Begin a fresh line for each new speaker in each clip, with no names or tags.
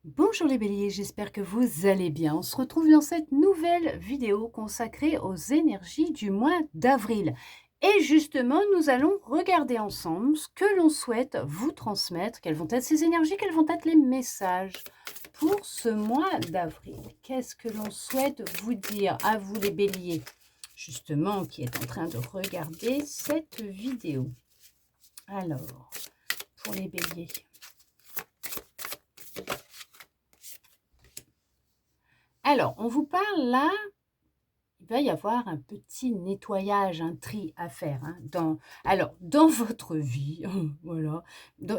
Bonjour les béliers, j'espère que vous allez bien. On se retrouve dans cette nouvelle vidéo consacrée aux énergies du mois d'avril. Et justement, nous allons regarder ensemble ce que l'on souhaite vous transmettre, quelles vont être ces énergies, quels vont être les messages pour ce mois d'avril. Qu'est-ce que l'on souhaite vous dire à vous les béliers, justement, qui est en train de regarder cette vidéo. Alors, pour les béliers. Alors, on vous parle là, il va y avoir un petit nettoyage, un tri à faire, hein, dans votre vie, voilà,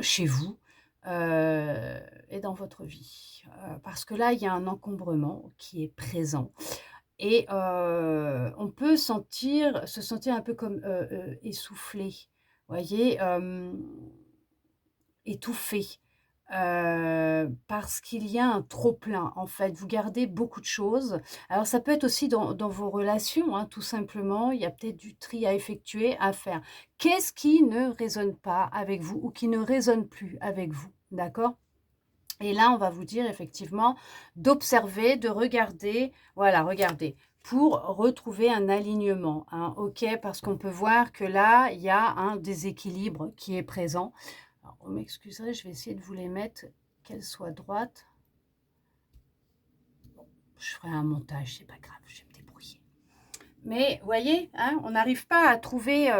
chez vous, et dans votre vie. Parce que là, il y a un encombrement qui est présent et on peut se sentir un peu comme, essoufflé, voyez? Étouffé, parce qu'il y a un trop-plein, en fait. Vous gardez beaucoup de choses. Alors ça peut être aussi dans vos relations, hein, tout simplement. Il y a peut-être du tri à effectuer, à faire. Qu'est-ce qui ne résonne pas avec vous ou qui ne résonne plus avec vous? D'accord? Et là, on va vous dire effectivement d'observer, de regarder, voilà, regardez, pour retrouver un alignement, hein, OK? Parce qu'on peut voir que là, il y a un déséquilibre qui est présent. Alors, vous m'excuserez, je vais essayer de vous les mettre, qu'elles soient droites. Bon, je ferai un montage, c'est pas grave, je vais me débrouiller. Mais, vous voyez, hein, on n'arrive pas à trouver,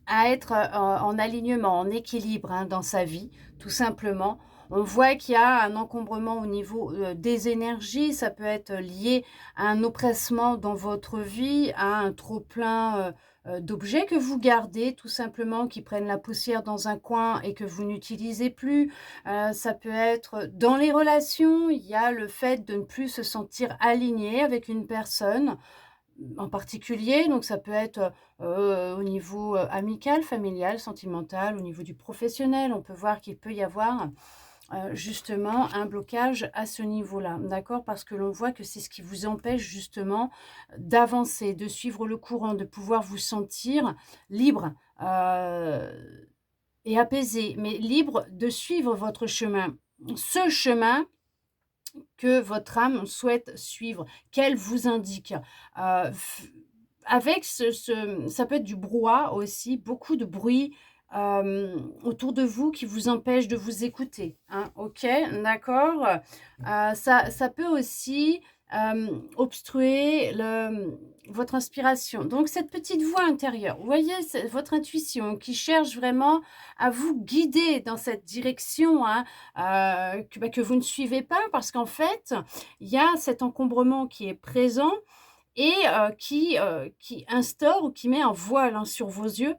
à être en alignement, en équilibre, hein, dans sa vie, tout simplement. On voit qu'il y a un encombrement au niveau des énergies. Ça peut être lié à un oppressement dans votre vie, à un trop-plein d'objets que vous gardez, tout simplement, qui prennent la poussière dans un coin et que vous n'utilisez plus. Ça peut être dans les relations. Il y a le fait de ne plus se sentir aligné avec une personne en particulier, donc ça peut être, au niveau, amical, familial, sentimental, au niveau du professionnel. On peut voir qu'il peut y avoir, justement un blocage à ce niveau-là, d'accord? Parce que l'on voit que c'est ce qui vous empêche justement d'avancer, de suivre le courant, de pouvoir vous sentir libre, et apaisé, mais libre de suivre votre chemin. Ce chemin que votre âme souhaite suivre, qu'elle vous indique. F avec ça peut être du brouhaha aussi, beaucoup de bruit, autour de vous qui vous empêche de vous écouter, hein, OK? D'accord? Ça peut aussi, obstruer votre inspiration. Donc cette petite voix intérieure, vous voyez? C'est votre intuition qui cherche vraiment à vous guider dans cette direction, hein, que vous ne suivez pas parce qu'en fait, il y a cet encombrement qui est présent et qui instaure ou qui met un voile, hein, sur vos yeux.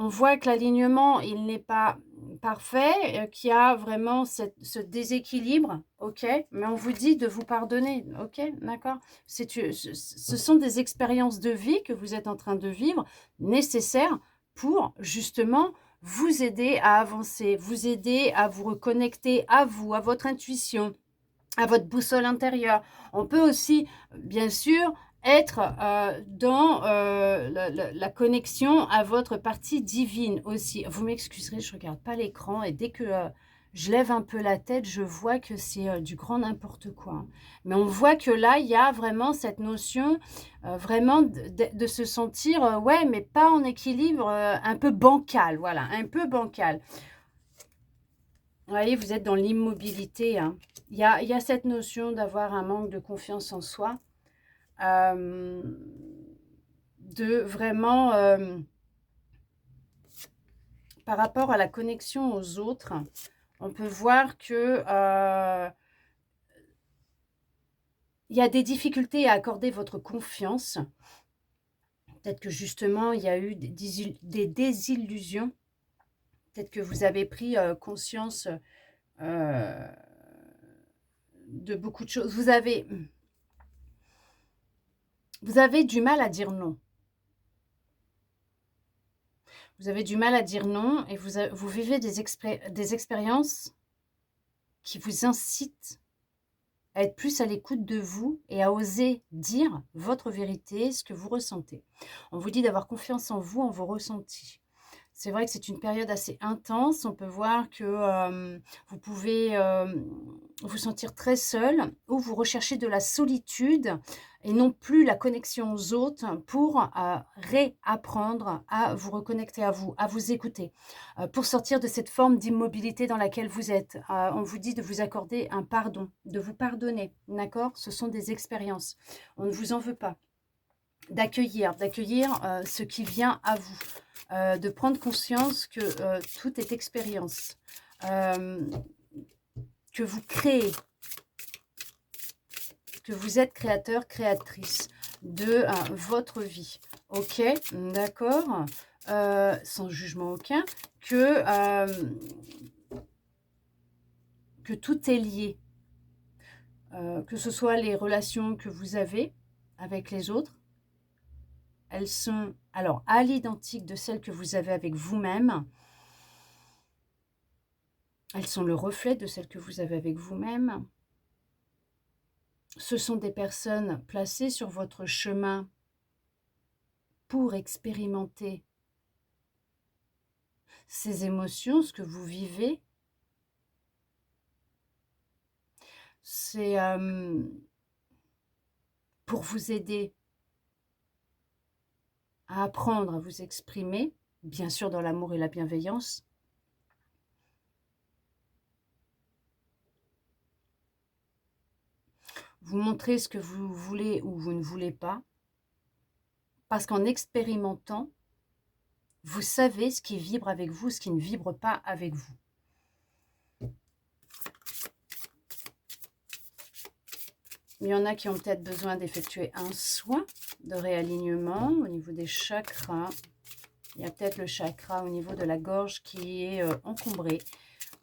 On voit que l'alignement, il n'est pas parfait, qu'il y a vraiment ce déséquilibre, OK? Mais on vous dit de vous pardonner, OK? D'accord? Ce sont des expériences de vie que vous êtes en train de vivre, nécessaires pour justement vous aider à avancer, vous aider à vous reconnecter à vous, à votre intuition, à votre boussole intérieure. On peut aussi, bien sûr, être, dans, la connexion à votre partie divine aussi. Vous m'excuserez, je regarde pas l'écran et dès que, je lève un peu la tête, je vois que c'est, du grand n'importe quoi, hein. Mais on voit que là, il y a vraiment cette notion, vraiment de se sentir, ouais, mais pas en équilibre, un peu bancal, voilà, un peu bancal. Vous voyez, vous êtes dans l'immobilité, hein. Il y a cette notion d'avoir un manque de confiance en soi, hem, de vraiment, par rapport à la connexion aux autres, on peut voir que, il y a des difficultés à accorder votre confiance. Peut-être que justement, il y a eu des désillusions. Peut-être que vous avez pris, conscience, de beaucoup de choses. Vous avez du mal à dire non. Vous avez du mal à dire non et vous vivez des expériences qui vous incitent à être plus à l'écoute de vous et à oser dire votre vérité, ce que vous ressentez. On vous dit d'avoir confiance en vous, en vos ressentis. C'est vrai que c'est une période assez intense. On peut voir que vous pouvez vous sentir très seul ou vous recherchez de la solitude et non plus la connexion aux autres pour réapprendre à vous reconnecter à vous écouter, pour sortir de cette forme d'immobilité dans laquelle vous êtes. On vous dit de vous accorder un pardon, de vous pardonner, d'accord? Ce sont des expériences. On ne vous en veut pas. D'accueillir ce qui vient à vous, de prendre conscience que tout est expérience, euh, que vous créez, que vous êtes créateur, créatrice de votre vie. Ok, d'accord, sans jugement aucun, que tout est lié, que ce soit les relations que vous avez avec les autres. Elles sont alors à l'identique de celles que vous avez avec vous-même. Elles sont le reflet de celles que vous avez avec vous-même. Ce sont des personnes placées sur votre chemin pour expérimenter ces émotions, ce que vous vivez. C'est pour vous aider à apprendre à vous exprimer, bien sûr dans l'amour et la bienveillance. Vous montrez ce que vous voulez ou vous ne voulez pas, parce qu'en expérimentant, vous savez ce qui vibre avec vous, ce qui ne vibre pas avec vous. Il y en a qui ont peut-être besoin d'effectuer un soin de réalignement au niveau des chakras. Il y a peut-être le chakra au niveau de la gorge qui est encombré,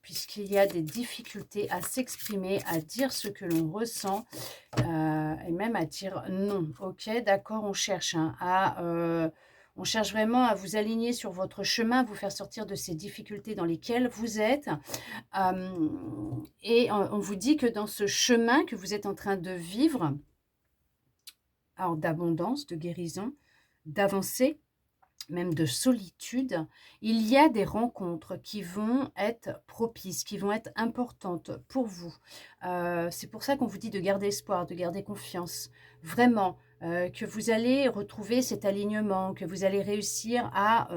puisqu'il y a des difficultés à s'exprimer, à dire ce que l'on ressent, et même à dire non. Ok, d'accord, on cherche on cherche vraiment à vous aligner sur votre chemin, à vous faire sortir de ces difficultés dans lesquelles vous êtes. Et on vous dit que dans ce chemin que vous êtes en train de vivre, alors d'abondance, de guérison, d'avancée, même de solitude, il y a des rencontres qui vont être propices, qui vont être importantes pour vous. C'est pour ça qu'on vous dit de garder espoir, de garder confiance. Vraiment, que vous allez retrouver cet alignement, que vous allez réussir à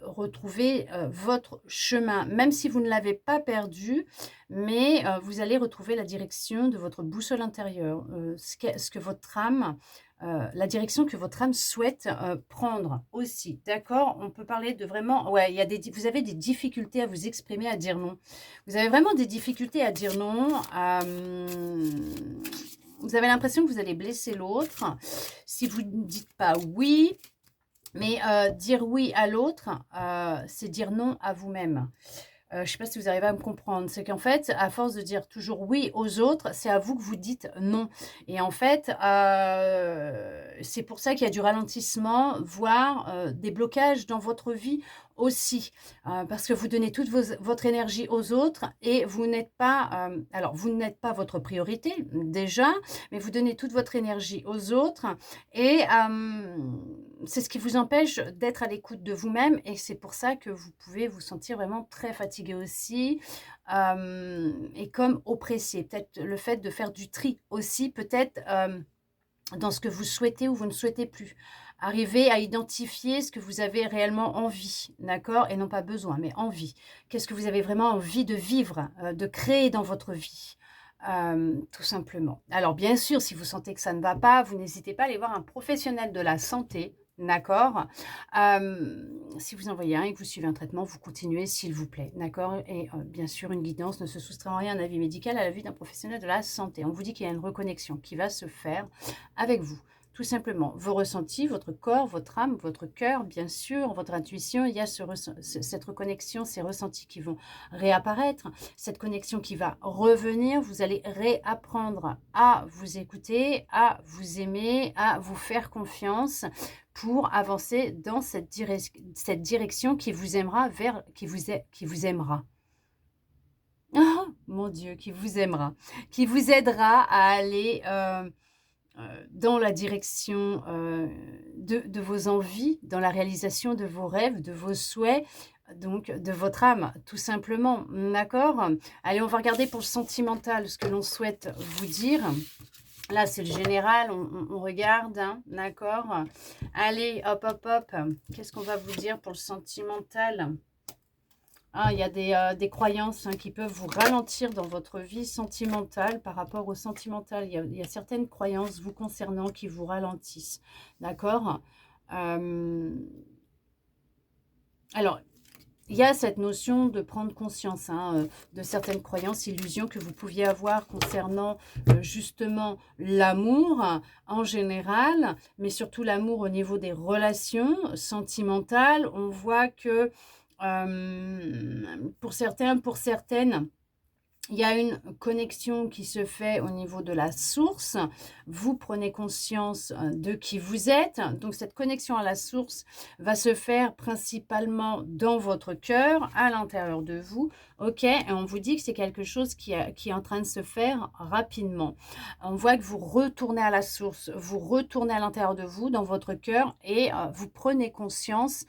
retrouver votre chemin, même si vous ne l'avez pas perdu, mais vous allez retrouver la direction de votre boussole intérieure, ce que votre âme la direction que votre âme souhaite prendre aussi, d'accord? On peut parler de vraiment, ouais, vous avez des difficultés à vous exprimer, à dire non. Vous avez vraiment des difficultés à dire non. Vous avez l'impression que vous allez blesser l'autre si vous ne dites pas oui. Mais dire oui à l'autre, c'est dire non à vous-même. Je ne sais pas si vous arrivez à me comprendre. C'est qu'en fait, à force de dire toujours oui aux autres, c'est à vous que vous dites non. Et en fait, c'est pour ça qu'il y a du ralentissement, voire des blocages dans votre vie aussi. Parce que vous donnez toute votre énergie aux autres et vous n'êtes pas... alors, vous n'êtes pas votre priorité déjà, mais vous donnez toute votre énergie aux autres. Et c'est ce qui vous empêche d'être à l'écoute de vous-même. Et c'est pour ça que vous pouvez vous sentir vraiment très fatigué aussi, et comme oppressé. Peut-être le fait de faire du tri aussi, peut-être dans ce que vous souhaitez ou vous ne souhaitez plus. Arriver à identifier ce que vous avez réellement envie, d'accord? Et non pas besoin, mais envie. Qu'est-ce que vous avez vraiment envie de vivre, de créer dans votre vie? Tout simplement. Alors bien sûr, si vous sentez que ça ne va pas, vous n'hésitez pas à aller voir un professionnel de la santé. D'accord. Si vous en voyez un et que vous suivez un traitement, vous continuez s'il vous plaît. D'accord. Et bien sûr, une guidance ne se soustrait en rien à un avis médical, à l'avis d'un professionnel de la santé. On vous dit qu'il y a une reconnexion qui va se faire avec vous. Tout simplement, vos ressentis, votre corps, votre âme, votre cœur, bien sûr, votre intuition, il y a cette reconnexion, ces ressentis qui vont réapparaître, cette connexion qui va revenir. Vous allez réapprendre à vous écouter, à vous aimer, à vous faire confiance pour avancer dans cette direction qui vous aimera qui vous aimera. Oh, mon Dieu, qui vous aimera, qui vous aidera à aller dans la direction de vos envies, dans la réalisation de vos rêves, de vos souhaits, donc de votre âme, tout simplement. D'accord? Allez, on va regarder pour le sentimental ce que l'on souhaite vous dire. Là, c'est le général, on regarde, hein, d'accord? Allez, hop, hop, hop. Qu'est-ce qu'on va vous dire pour le sentimental? Ah, il y a des croyances hein, qui peuvent vous ralentir dans votre vie sentimentale par rapport au sentimental. Il y a certaines croyances vous concernant qui vous ralentissent. D'accord? Alors, il y a cette notion de prendre conscience hein, de certaines croyances, illusions que vous pouviez avoir concernant justement l'amour en général, mais surtout l'amour au niveau des relations sentimentales. On voit que pour certains, pour certaines, il y a une connexion qui se fait au niveau de la source. Vous prenez conscience de qui vous êtes. Donc, cette connexion à la source va se faire principalement dans votre cœur, à l'intérieur de vous. OK? Et on vous dit que c'est quelque chose qui est en train de se faire rapidement. On voit que vous retournez à la source, vous retournez à l'intérieur de vous, dans votre cœur, et vous prenez conscience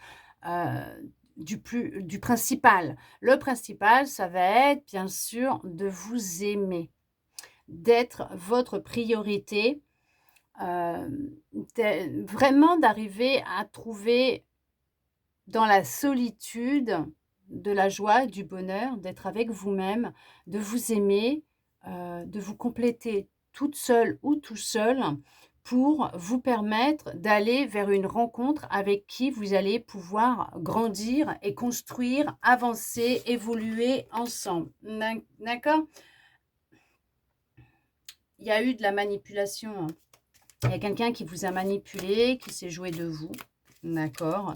du principal. Le principal, ça va être bien sûr de vous aimer, d'être votre priorité, vraiment d'arriver à trouver dans la solitude de la joie, du bonheur, d'être avec vous-même, de vous aimer, de vous compléter toute seule ou tout seul pour vous permettre d'aller vers une rencontre avec qui vous allez pouvoir grandir et construire, avancer, évoluer ensemble. D'accord? Il y a eu de la manipulation. Hein. Il y a quelqu'un qui vous a manipulé, qui s'est joué de vous. D'accord?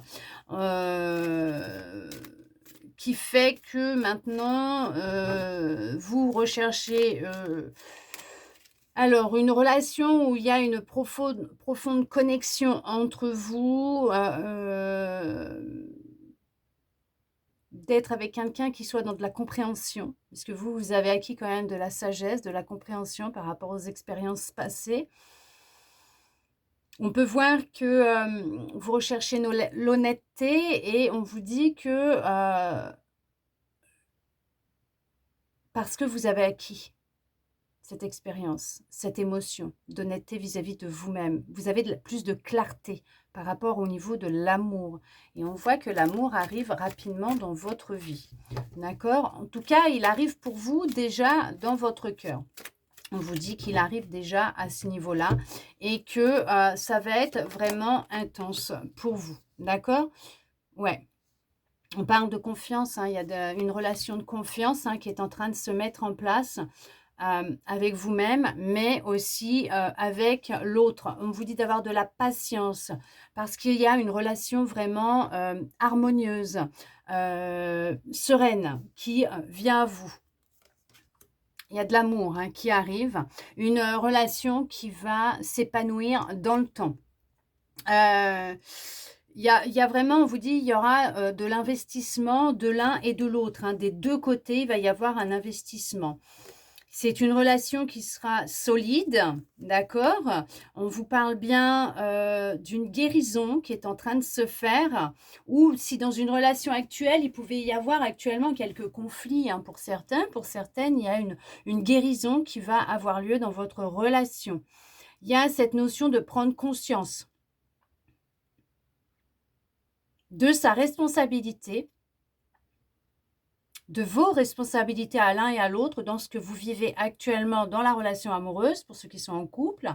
Qui fait que maintenant, vous recherchez... alors, une relation où il y a une profonde connexion entre vous, d'être avec quelqu'un qui soit dans de la compréhension, puisque vous, vous avez acquis quand même de la sagesse, de la compréhension par rapport aux expériences passées. On peut voir que vous recherchez l'honnêteté et on vous dit que parce que vous avez acquis cette expérience, cette émotion d'honnêteté vis-à-vis de vous-même. Vous avez plus de clarté par rapport au niveau de l'amour. Et on voit que l'amour arrive rapidement dans votre vie. D'accord? En tout cas, il arrive pour vous déjà dans votre cœur. On vous dit qu'il arrive déjà à ce niveau-là et que ça va être vraiment intense pour vous. D'accord? Ouais. On parle de confiance. Hein, il y a une relation de confiance hein, qui est en train de se mettre en place. Avec vous-même, mais aussi avec l'autre. On vous dit d'avoir de la patience parce qu'il y a une relation vraiment harmonieuse, sereine qui vient à vous. Il y a de l'amour hein, qui arrive, une relation qui va s'épanouir dans le temps. Il y a vraiment, on vous dit, il y aura de l'investissement de l'un et de l'autre. Hein, des deux côtés, il va y avoir un investissement. C'est une relation qui sera solide, d'accord? On vous parle bien d'une guérison qui est en train de se faire, ou si dans une relation actuelle, il pouvait y avoir actuellement quelques conflits hein, pour certains, pour certaines, il y a une guérison qui va avoir lieu dans votre relation. Il y a cette notion de prendre conscience de sa responsabilité, de vos responsabilités à l'un et à l'autre dans ce que vous vivez actuellement dans la relation amoureuse, pour ceux qui sont en couple.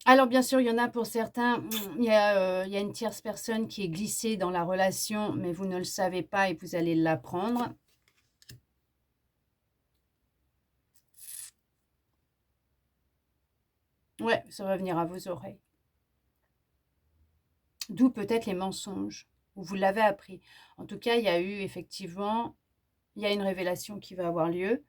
Alors bien sûr, il y en a pour certains, il y a une tierce personne qui est glissée dans la relation, mais vous ne le savez pas et vous allez l'apprendre. Ouais, ça va venir à vos oreilles. D'où peut-être les mensonges, où vous l'avez appris. En tout cas, il y a eu effectivement, il y a une révélation qui va avoir lieu.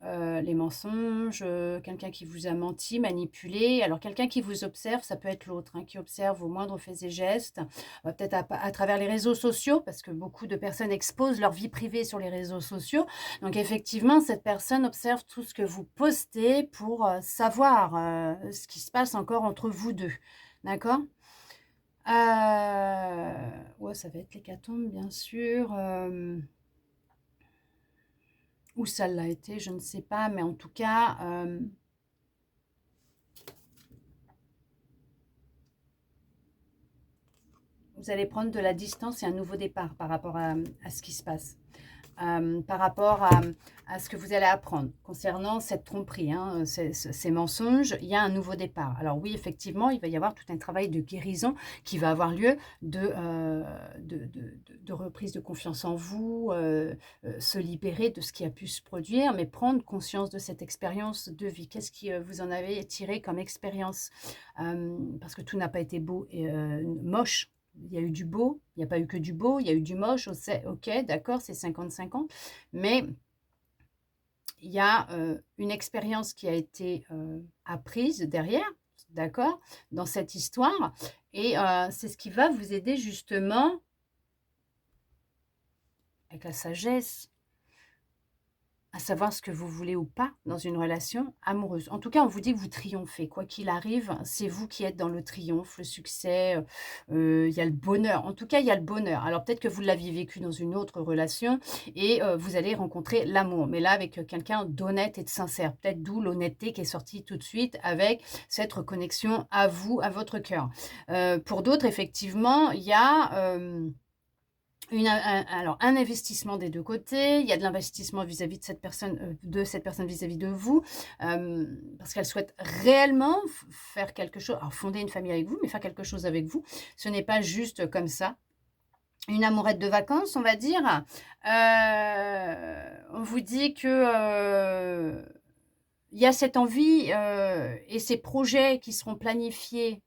les mensonges, quelqu'un qui vous a menti, manipulé. Alors quelqu'un qui vous observe, ça peut être l'autre, hein, qui observe vos moindres faits et gestes, peut-être à travers les réseaux sociaux, parce que beaucoup de personnes exposent leur vie privée sur les réseaux sociaux. Donc effectivement, cette personne observe tout ce que vous postez pour, savoir, ce qui se passe encore entre vous 2. D'accord? Ouais, ça va être l'hécatombe, bien sûr, ou ça l'a été, je ne sais pas, mais en tout cas, vous allez prendre de la distance et un nouveau départ par rapport à ce qui se passe. Par rapport à ce que vous allez apprendre concernant cette tromperie, hein, ces mensonges, il y a un nouveau départ. Alors oui, effectivement, il va y avoir tout un travail de guérison qui va avoir lieu de reprise de confiance en vous, se libérer de ce qui a pu se produire, mais prendre conscience de cette expérience de vie. Qu'est-ce que vous en avez tiré comme expérience? Parce que tout n'a pas été beau et moche. Il y a eu du beau, il n'y a pas eu que du beau, il y a eu du moche, ok, d'accord, c'est 50-50, mais il y a une expérience qui a été apprise derrière, d'accord, dans cette histoire, et c'est ce qui va vous aider justement, avec la sagesse, à savoir ce que vous voulez ou pas dans une relation amoureuse. En tout cas, on vous dit que vous triomphez. Quoi qu'il arrive, c'est vous qui êtes dans le triomphe, le succès, il y a le bonheur. En tout cas, il y a le bonheur. Alors peut-être que vous l'aviez vécu dans une autre relation et vous allez rencontrer l'amour. Mais là, avec quelqu'un d'honnête et de sincère. Peut-être d'où l'honnêteté qui est sortie tout de suite avec cette reconnexion à vous, à votre cœur. Pour d'autres, effectivement, il y a... alors, un investissement des deux côtés, il y a de l'investissement vis-à-vis de cette personne vis-à-vis de vous, parce qu'elle souhaite réellement faire quelque chose, alors fonder une famille avec vous, mais faire quelque chose avec vous. Ce n'est pas juste comme ça. Une amourette de vacances, on va dire. On vous dit que il y a cette envie et ces projets qui seront planifiés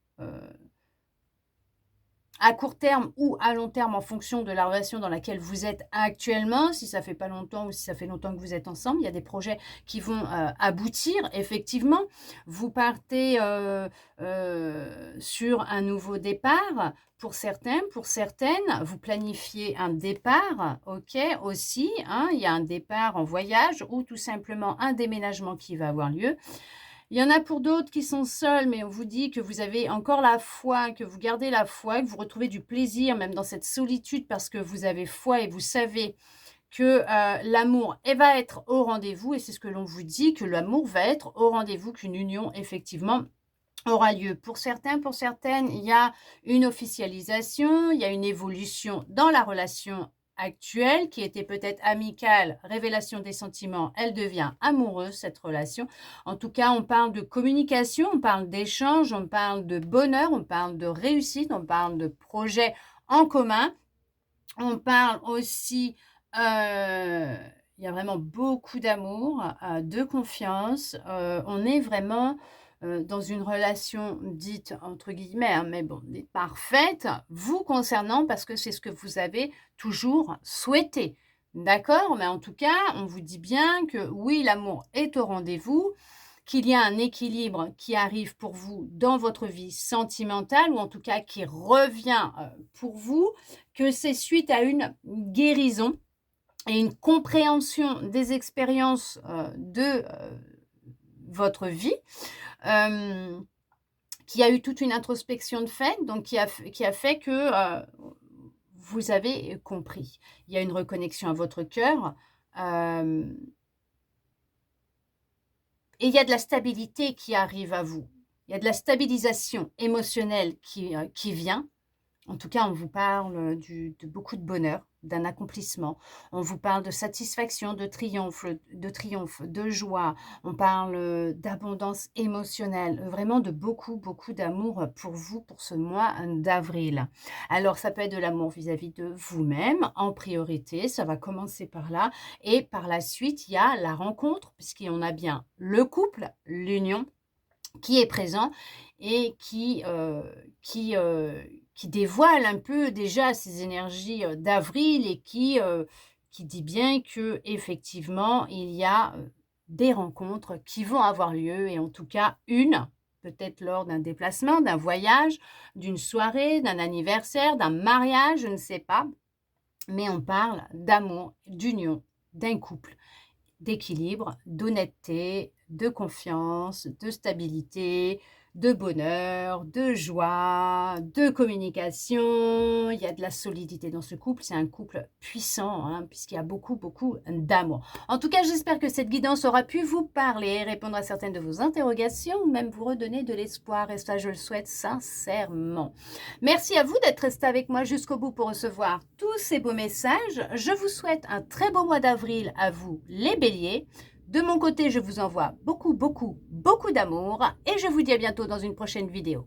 à court terme ou à long terme en fonction de la relation dans laquelle vous êtes actuellement, si ça fait pas longtemps ou si ça fait longtemps que vous êtes ensemble, il y a des projets qui vont aboutir, effectivement. Vous partez sur un nouveau départ pour certains, pour certaines, vous planifiez un départ, ok, aussi, hein, il y a un départ en voyage ou tout simplement un déménagement qui va avoir lieu. Il y en a pour d'autres qui sont seuls, mais on vous dit que vous avez encore la foi, que vous gardez la foi, que vous retrouvez du plaisir même dans cette solitude parce que vous avez foi et vous savez que l'amour va être au rendez-vous et c'est ce que l'on vous dit, que l'amour va être au rendez-vous, qu'une union effectivement aura lieu. Pour certains, pour certaines, il y a une officialisation, il y a une évolution dans la relation actuelle qui était peut-être amicale, révélation des sentiments, elle devient amoureuse, cette relation. En tout cas, on parle de communication, on parle d'échange, on parle de bonheur, on parle de réussite, on parle de projets en commun. On parle aussi, il y a vraiment beaucoup d'amour, de confiance. On est vraiment dans une relation dite entre guillemets, hein, mais bon, dite parfaite, vous concernant parce que c'est ce que vous avez toujours souhaité. D'accord? Mais en tout cas, on vous dit bien que oui, l'amour est au rendez-vous, qu'il y a un équilibre qui arrive pour vous dans votre vie sentimentale ou en tout cas qui revient pour vous, que c'est suite à une guérison et une compréhension des expériences de votre vie, qui a eu toute une introspection de fait, donc qui a fait que vous avez compris. Il y a une reconnexion à votre cœur. Et il y a de la stabilité qui arrive à vous. Il y a de la stabilisation émotionnelle qui vient. En tout cas, on vous parle de beaucoup de bonheur, d'un accomplissement. On vous parle de satisfaction, de triomphe, de joie. On parle d'abondance émotionnelle, vraiment de beaucoup, beaucoup d'amour pour vous, pour ce mois d'avril. Alors, ça peut être de l'amour vis-à-vis de vous-même, en priorité, ça va commencer par là. Et par la suite, il y a la rencontre, puisqu'on a bien le couple, l'union, qui est présent et qui dévoile un peu déjà ces énergies d'avril et qui dit bien que effectivement il y a des rencontres qui vont avoir lieu, et en tout cas une, peut-être lors d'un déplacement, d'un voyage, d'une soirée, d'un anniversaire, d'un mariage, je ne sais pas. Mais on parle d'amour, d'union, d'un couple, d'équilibre, d'honnêteté, de confiance, de stabilité, de bonheur, de joie, de communication. Il y a de la solidité dans ce couple. C'est un couple puissant, hein, puisqu'il y a beaucoup, beaucoup d'amour. En tout cas, j'espère que cette guidance aura pu vous parler, répondre à certaines de vos interrogations, ou même vous redonner de l'espoir. Et ça, je le souhaite sincèrement. Merci à vous d'être resté avec moi jusqu'au bout pour recevoir tous ces beaux messages. Je vous souhaite un très beau mois d'avril à vous, les béliers. De mon côté, je vous envoie beaucoup, beaucoup, beaucoup d'amour et je vous dis à bientôt dans une prochaine vidéo.